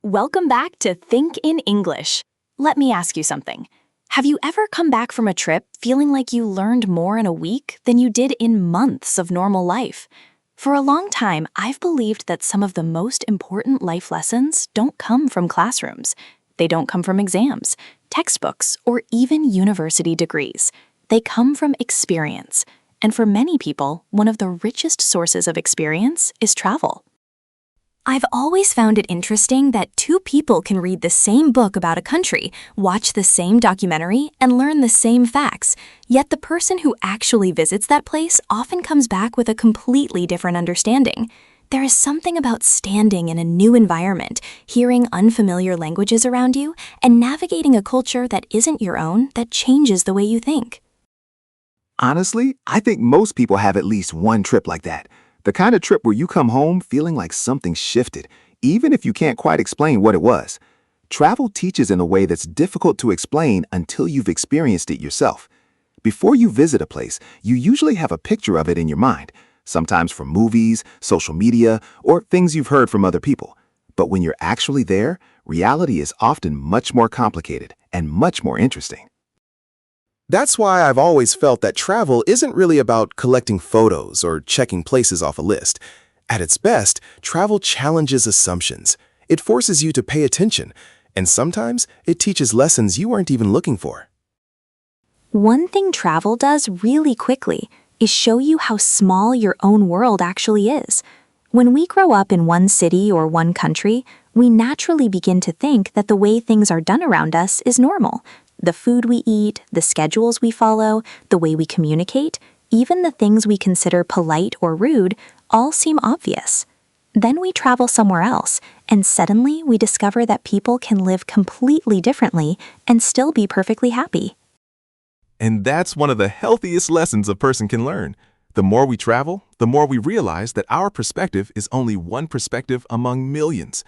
Welcome back to Think in English. Let me ask you something. Have you ever come back from a trip feeling like you learned more in a week than you did in months of normal life? For a long time, I've believed that some of the most important life lessons don't come from classrooms. They don't come from exams, textbooks, or even university degrees. They come from experience. And for many people, one of the richest sources of experience is travel. I've always found it interesting that two people can read the same book about a country, watch the same documentary, and learn the same facts, yet the person who actually visits that place often comes back with a completely different understanding. There is something about standing in a new environment, hearing unfamiliar languages around you, and navigating a culture that isn't your own that changes the way you think. Honestly, I think most people have at least one trip like that. The kind of trip where you come home feeling like something shifted, even if you can't quite explain what it was. Travel teaches in a way that's difficult to explain until you've experienced it yourself. Before you visit a place, you usually have a picture of it in your mind, sometimes from movies, social media, or things you've heard from other people. But when you're actually there, reality is often much more complicated and much more interesting. That's why I've always felt that travel isn't really about collecting photos or checking places off a list. At its best, travel challenges assumptions. It forces you to pay attention, and sometimes it teaches lessons you weren't even looking for. One thing travel does really quickly is show you how small your own world actually is. When we grow up in one city or one country, we naturally begin to think that the way things are done around us is normal. The food we eat, the schedules we follow, the way we communicate, even the things we consider polite or rude, all seem obvious. Then we travel somewhere else, and suddenly we discover that people can live completely differently and still be perfectly happy. And that's one of the healthiest lessons a person can learn. The more we travel, the more we realize that our perspective is only one perspective among millions.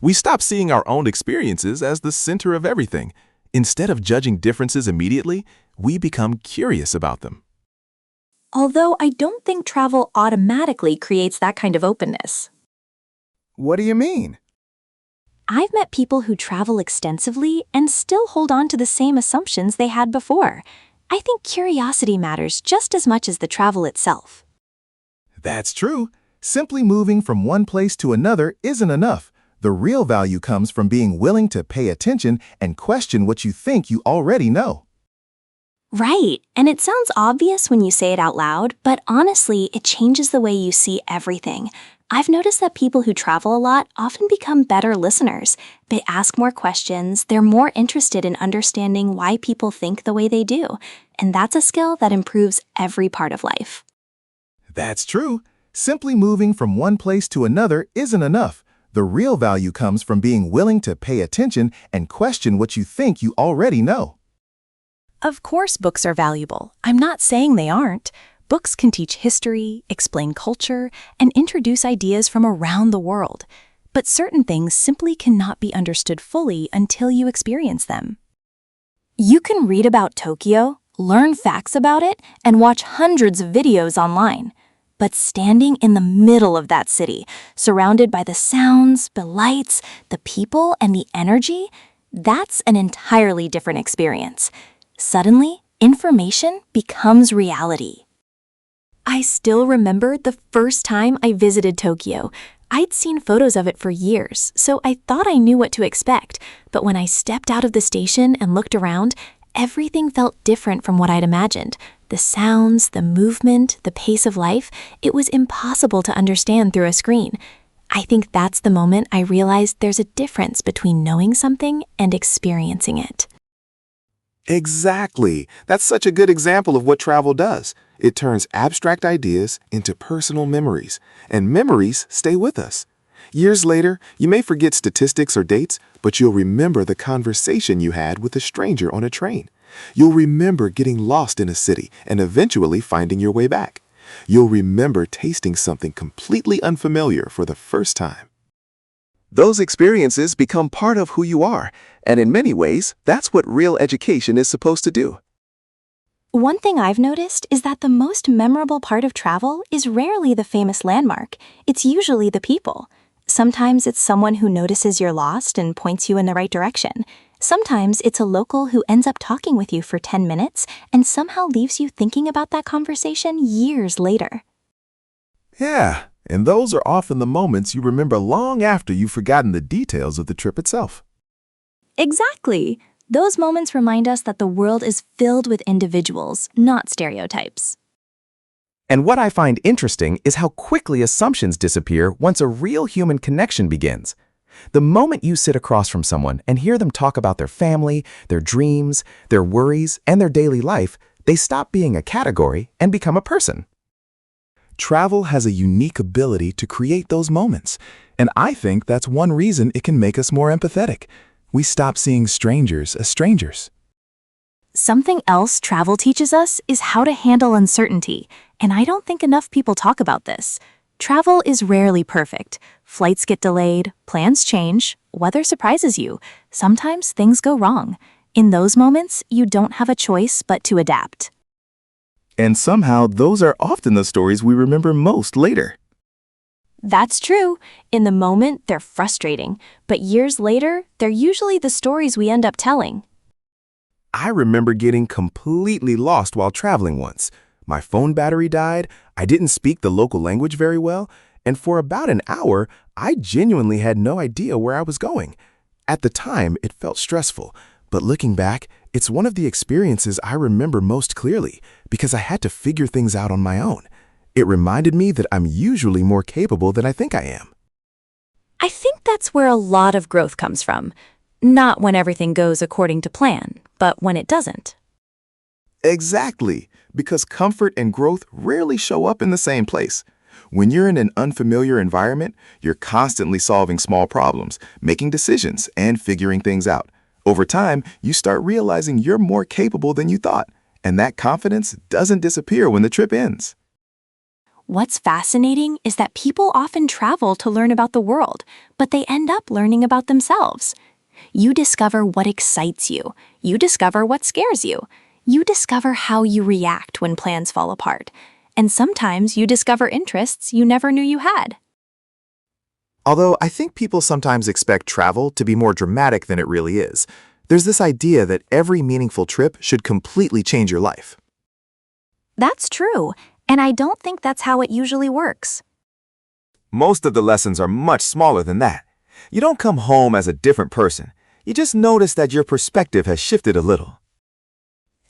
We stop seeing our own experiences as the center of everything. Instead of judging differences immediately, we become curious about them. Although I don't think travel automatically creates that kind of openness. What do you mean? I've met people who travel extensively and still hold on to the same assumptions they had before. I think curiosity matters just as much as the travel itself. That's true. Simply moving from one place to another isn't enough. The real value comes from being willing to pay attention and question what you think you already know. Right, and it sounds obvious when you say it out loud, but honestly, it changes the way you see everything. I've noticed that people who travel a lot often become better listeners. They ask more questions, they're more interested in understanding why people think the way they do, and that's a skill that improves every part of life. That's true. Simply moving from one place to another isn't enough. The real value comes from being willing to pay attention and question what you think you already know. Of course, books are valuable. I'm not saying they aren't. Books can teach history, explain culture, and introduce ideas from around the world. But certain things simply cannot be understood fully until you experience them. You can read about Tokyo, learn facts about it, and watch hundreds of videos online. But standing in the middle of that city, surrounded by the sounds, the lights, the people, and the energy, that's an entirely different experience. Suddenly, information becomes reality. I still remember the first time I visited Tokyo. I'd seen photos of it for years, so I thought I knew what to expect. But when I stepped out of the station and looked around, everything felt different from what I'd imagined. The sounds, the movement, the pace of life, it was impossible to understand through a screen. I think that's the moment I realized there's a difference between knowing something and experiencing it. Exactly. That's such a good example of what travel does. It turns abstract ideas into personal memories, and memories stay with us. Years later, you may forget statistics or dates, but you'll remember the conversation you had with a stranger on a train. You'll remember getting lost in a city and eventually finding your way back. You'll remember tasting something completely unfamiliar for the first time. Those experiences become part of who you are, and in many ways, that's what real education is supposed to do. One thing I've noticed is that the most memorable part of travel is rarely the famous landmark. It's usually the people. Sometimes it's someone who notices you're lost and points you in the right direction. Sometimes it's a local who ends up talking with you for 10 minutes and somehow leaves you thinking about that conversation years later. Yeah, and those are often the moments you remember long after you've forgotten the details of the trip itself. Exactly. Those moments remind us that the world is filled with individuals, not stereotypes. And what I find interesting is how quickly assumptions disappear once a real human connection begins. The moment you sit across from someone and hear them talk about their family, their dreams, their worries, and their daily life, they stop being a category and become a person. Travel has a unique ability to create those moments, and I think that's one reason it can make us more empathetic. We stop seeing strangers as strangers. Something else travel teaches us is how to handle uncertainty, and I don't think enough people talk about this. Travel is rarely perfect. Flights get delayed, plans change, weather surprises you. Sometimes things go wrong. In those moments, you don't have a choice but to adapt. And somehow, those are often the stories we remember most later. That's true. In the moment, they're frustrating, but years later, they're usually the stories we end up telling. I remember getting completely lost while traveling once. My phone battery died, I didn't speak the local language very well, and for about an hour, I genuinely had no idea where I was going. At the time, it felt stressful, but looking back, it's one of the experiences I remember most clearly because I had to figure things out on my own. It reminded me that I'm usually more capable than I think I am. I think that's where a lot of growth comes from. Not when everything goes according to plan, but when it doesn't. Exactly, because comfort and growth rarely show up in the same place. When you're in an unfamiliar environment, you're constantly solving small problems, making decisions, and figuring things out. Over time, you start realizing you're more capable than you thought, and that confidence doesn't disappear when the trip ends. What's fascinating is that people often travel to learn about the world, but they end up learning about themselves. You discover what excites you. You discover what scares you. You discover how you react when plans fall apart. And sometimes you discover interests you never knew you had. Although I think people sometimes expect travel to be more dramatic than it really is, there's this idea that every meaningful trip should completely change your life. That's true, and I don't think that's how it usually works. Most of the lessons are much smaller than that. You don't come home as a different person. You just notice that your perspective has shifted a little.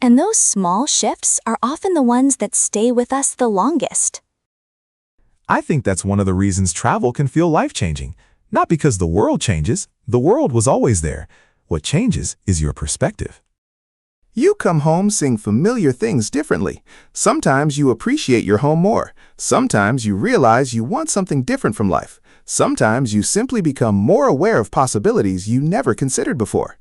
And those small shifts are often the ones that stay with us the longest. I think that's one of the reasons travel can feel life-changing. Not because the world changes. The world was always there. What changes is your perspective. You come home seeing familiar things differently. Sometimes you appreciate your home more. Sometimes you realize you want something different from life. Sometimes you simply become more aware of possibilities you never considered before.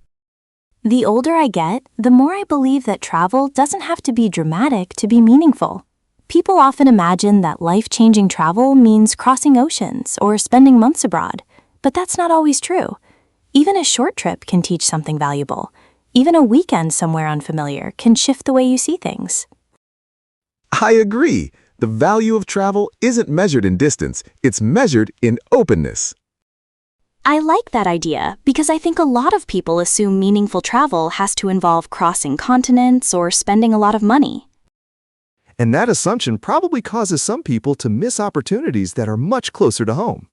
The older I get, the more I believe that travel doesn't have to be dramatic to be meaningful. People often imagine that life-changing travel means crossing oceans or spending months abroad, but that's not always true. Even a short trip can teach something valuable. Even a weekend somewhere unfamiliar can shift the way you see things. I agree. The value of travel isn't measured in distance, it's measured in openness. I like that idea because I think a lot of people assume meaningful travel has to involve crossing continents or spending a lot of money. And that assumption probably causes some people to miss opportunities that are much closer to home.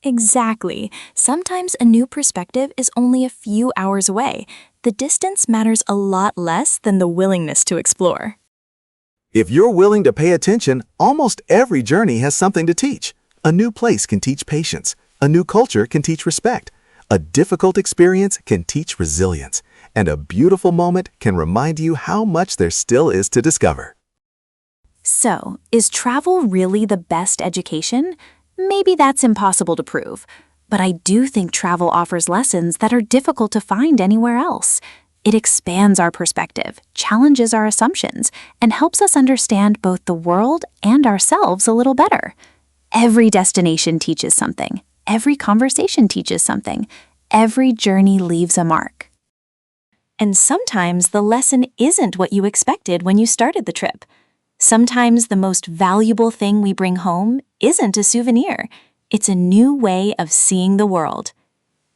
Exactly. Sometimes a new perspective is only a few hours away. The distance matters a lot less than the willingness to explore. If you're willing to pay attention, almost every journey has something to teach. A new place can teach patience. A new culture can teach respect. A difficult experience can teach resilience. And a beautiful moment can remind you how much there still is to discover. So, is travel really the best education? Maybe that's impossible to prove. But I do think travel offers lessons that are difficult to find anywhere else. It expands our perspective, challenges our assumptions, and helps us understand both the world and ourselves a little better. Every destination teaches something. Every conversation teaches something. Every journey leaves a mark. And sometimes the lesson isn't what you expected when you started the trip. Sometimes the most valuable thing we bring home isn't a souvenir. It's a new way of seeing the world.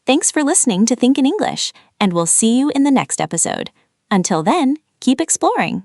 Thanks for listening to Think in English, and we'll see you in the next episode. Until then, keep exploring.